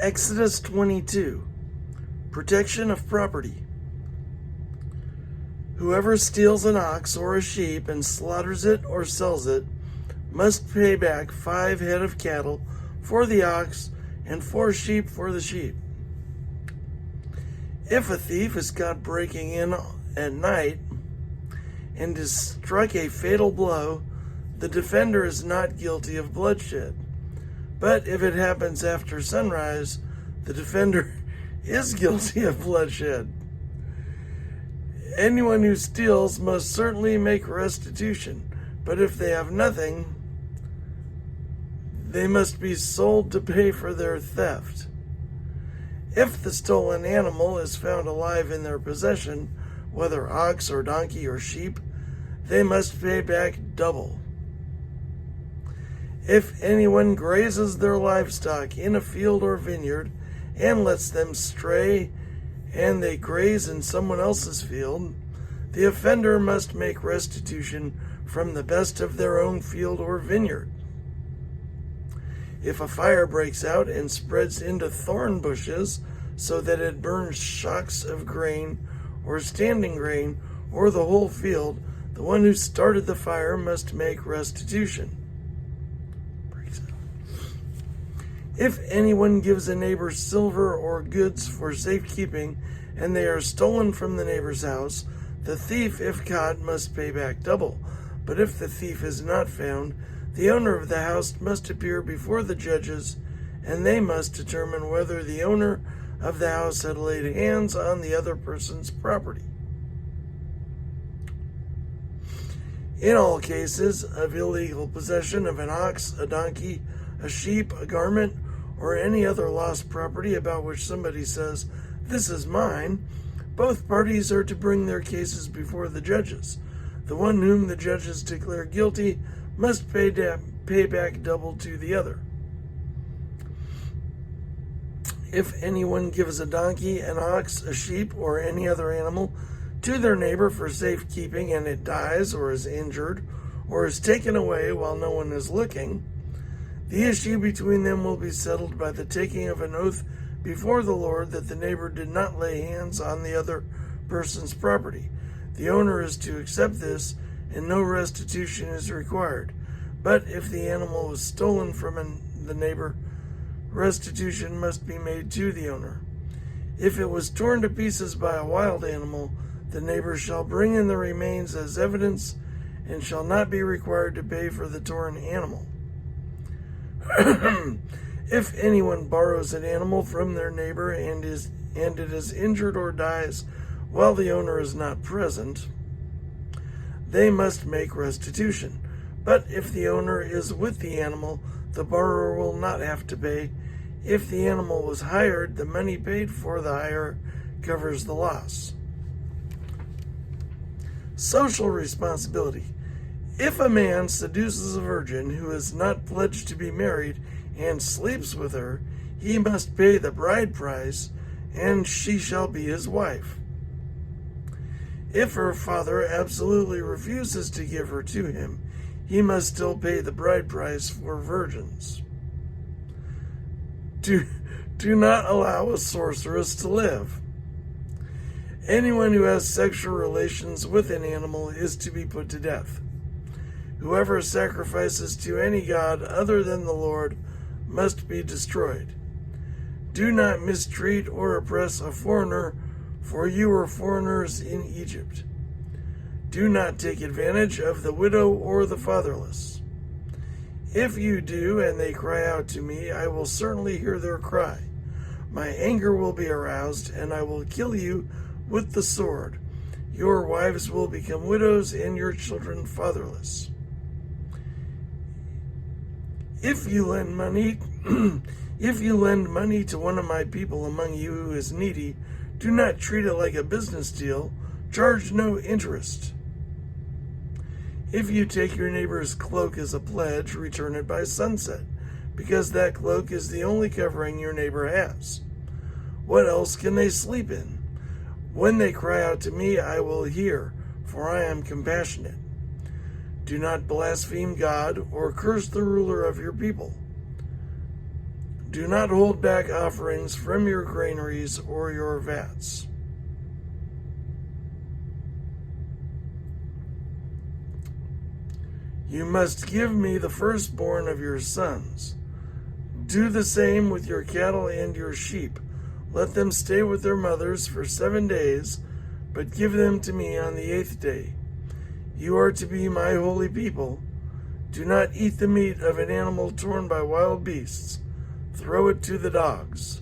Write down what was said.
Exodus 22. Protection of property. Whoever steals an ox or a sheep and slaughters it or sells it must pay back 5 head of cattle for the ox and 4 sheep for the sheep. If a thief is caught breaking in at night and is struck a fatal blow, the defender is not guilty of bloodshed. But if it happens after sunrise, the defender is guilty of bloodshed. Anyone who steals must certainly make restitution, but if they have nothing, they must be sold to pay for their theft. If the stolen animal is found alive in their possession, whether ox or donkey or sheep, they must pay back double. If anyone grazes their livestock in a field or vineyard and lets them stray, and they graze in someone else's field, the offender must make restitution from the best of their own field or vineyard. If a fire breaks out and spreads into thorn bushes so that it burns shocks of grain or standing grain or the whole field, the one who started the fire must make restitution. If anyone gives a neighbor silver or goods for safekeeping and they are stolen from the neighbor's house, the thief, if caught, must pay back double. But if the thief is not found, the owner of the house must appear before the judges, and they must determine whether the owner of the house had laid hands on the other person's property. In all cases of illegal possession of an ox, a donkey, a sheep, a garment, or any other lost property about which somebody says, "This is mine," both parties are to bring their cases before the judges. The one whom the judges declare guilty must pay back double to the other. If anyone gives a donkey, an ox, a sheep, or any other animal to their neighbor for safekeeping and it dies or is injured or is taken away while no one is looking, the issue between them will be settled by the taking of an oath before the Lord that the neighbor did not lay hands on the other person's property. The owner is to accept this, and no restitution is required. But if the animal was stolen from the neighbor, restitution must be made to the owner. If it was torn to pieces by a wild animal, the neighbor shall bring in the remains as evidence and shall not be required to pay for the torn animal. If anyone borrows an animal from their neighbor and it is injured or dies while the owner is not present, they must make restitution. But if the owner is with the animal, the borrower will not have to pay. If the animal was hired, the money paid for the hire covers the loss. Social responsibility. If a man seduces a virgin who is not pledged to be married and sleeps with her, he must pay the bride price, and she shall be his wife. If her father absolutely refuses to give her to him, he must still pay the bride price for virgins. Do not allow a sorceress to live. Anyone who has sexual relations with an animal is to be put to death. Whoever sacrifices to any god other than the Lord must be destroyed. Do not mistreat or oppress a foreigner, for you were foreigners in Egypt. Do not take advantage of the widow or the fatherless. If you do, and they cry out to me, I will certainly hear their cry. My anger will be aroused, and I will kill you with the sword. Your wives will become widows, and your children fatherless. If you lend money to one of my people among you who is needy, do not treat it like a business deal. Charge no interest. If you take your neighbor's cloak as a pledge, return it by sunset, because that cloak is the only covering your neighbor has. What else can they sleep in? When they cry out to me, I will hear, for I am compassionate. Do not blaspheme God or curse the ruler of your people. Do not hold back offerings from your granaries or your vats. You must give me the firstborn of your sons. Do the same with your cattle and your sheep. Let them stay with their mothers for 7 days, but give them to me on the 8th day. You are to be my holy people. Do not eat the meat of an animal torn by wild beasts. Throw it to the dogs.